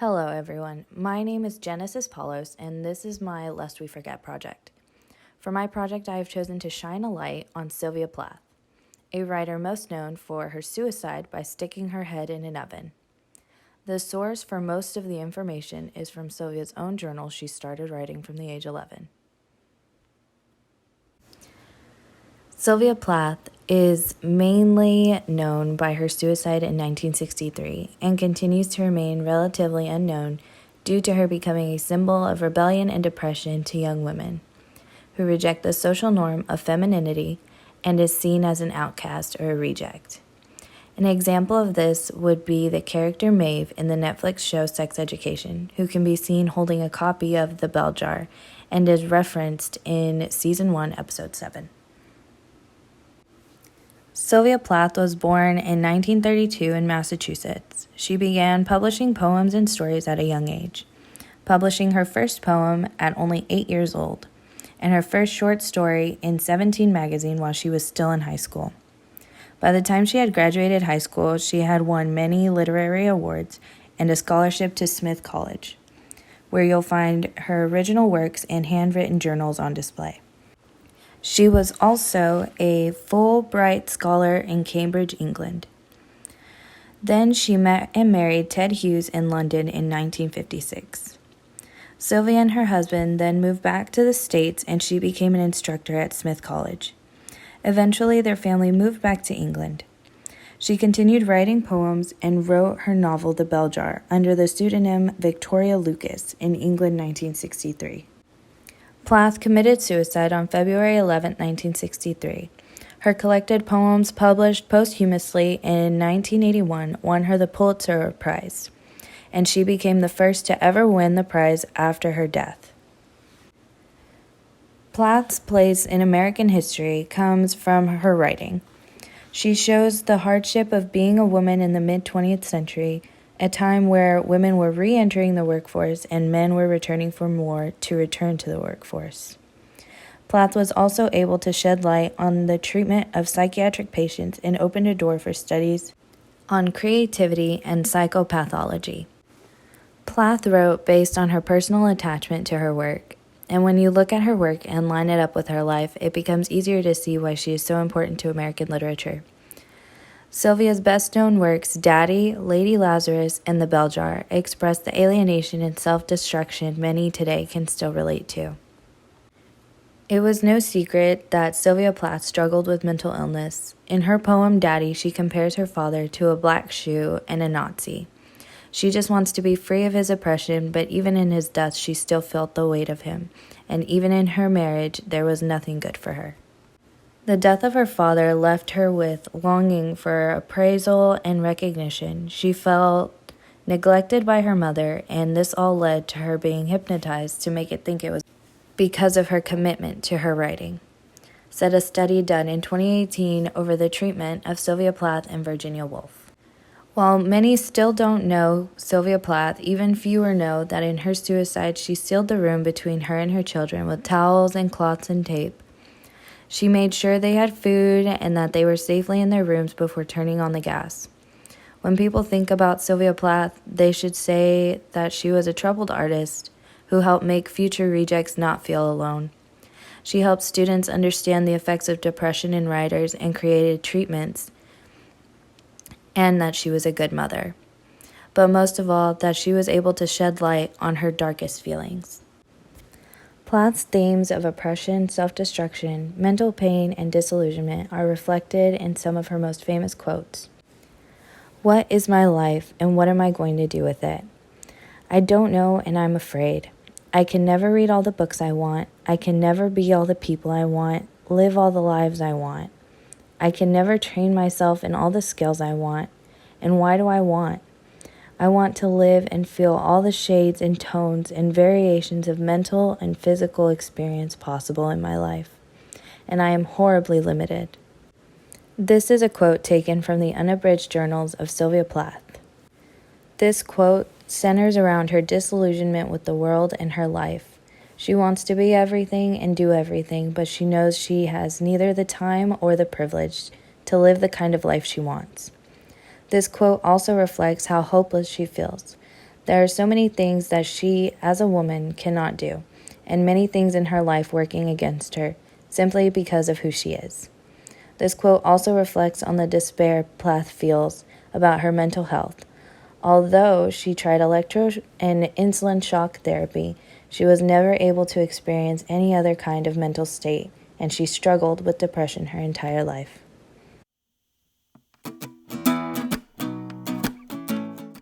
Hello, everyone. My name is Genesis Paulos, and this is my Lest We Forget project. For my project, I have chosen to shine a light on Sylvia Plath, a writer most known for her suicide by sticking her head in an oven. The source for most of the information is from Sylvia's own journal she started writing from the age 11. Sylvia Plath is mainly known by her suicide in 1963 and continues to remain relatively unknown due to her becoming a symbol of rebellion and depression to young women who reject the social norm of femininity and is seen as an outcast or a reject. An example of this would be the character Maeve in the Netflix show Sex Education, who can be seen holding a copy of The Bell Jar and is referenced in Season 1, Episode 7. Sylvia Plath was born in 1932 in Massachusetts. She began publishing poems and stories at a young age, publishing her first poem at only 8 years old, and her first short story in 17 magazine while she was still in high school. By the time she had graduated high school, she had won many literary awards and a scholarship to Smith College, where you'll find her original works and handwritten journals on display. She was also a Fulbright scholar in Cambridge, England. Then she met and married Ted Hughes in London in 1956. Sylvia and her husband then moved back to the States and she became an instructor at Smith College. Eventually, their family moved back to England. She continued writing poems and wrote her novel The Bell Jar under the pseudonym Victoria Lucas in England 1963. Plath committed suicide on February 11, 1963. Her collected poems, published posthumously in 1981, won her the Pulitzer Prize, and she became the first to ever win the prize after her death. Plath's place in American history comes from her writing. She shows the hardship of being a woman in the mid-20th century, a time where women were re-entering the workforce and men were returning from war to return to the workforce. Plath was also able to shed light on the treatment of psychiatric patients and opened a door for studies on creativity and psychopathology. Plath wrote based on her personal attachment to her work, and when you look at her work and line it up with her life, it becomes easier to see why she is so important to American literature. Sylvia's best-known works, Daddy, Lady Lazarus, and The Bell Jar, express the alienation and self-destruction many today can still relate to. It was no secret that Sylvia Plath struggled with mental illness. In her poem, Daddy, she compares her father to a black shoe and a Nazi. She just wants to be free of his oppression, but even in his death, she still felt the weight of him, and even in her marriage, there was nothing good for her. The death of her father left her with longing for appraisal and recognition. She felt neglected by her mother, and this all led to her being hypnotized to make it think it was because of her commitment to her writing, said a study done in 2018 over the treatment of Sylvia Plath and Virginia Woolf. While many still don't know Sylvia Plath, even fewer know that in her suicide she sealed the room between her and her children with towels and cloths and tape. She made sure they had food and that they were safely in their rooms before turning on the gas. When people think about Sylvia Plath, they should say that she was a troubled artist who helped make future rejects not feel alone. She helped students understand the effects of depression in writers and created treatments, and that she was a good mother. But most of all, that she was able to shed light on her darkest feelings. Plath's themes of oppression, self-destruction, mental pain, and disillusionment are reflected in some of her most famous quotes. "What is my life, and what am I going to do with it? I don't know, and I'm afraid. I can never read all the books I want. I can never be all the people I want, live all the lives I want. I can never train myself in all the skills I want. And why do I want? I want to live and feel all the shades and tones and variations of mental and physical experience possible in my life. And I am horribly limited." This is a quote taken from the unabridged journals of Sylvia Plath. This quote centers around her disillusionment with the world and her life. She wants to be everything and do everything, but she knows she has neither the time or the privilege to live the kind of life she wants. This quote also reflects how hopeless she feels, There are so many things that she, as a woman, cannot do, and many things in her life working against her, simply because of who she is. This quote also reflects on the despair Plath feels about her mental health. Although she tried electro and insulin shock therapy, she was never able to experience any other kind of mental state, and she struggled with depression her entire life.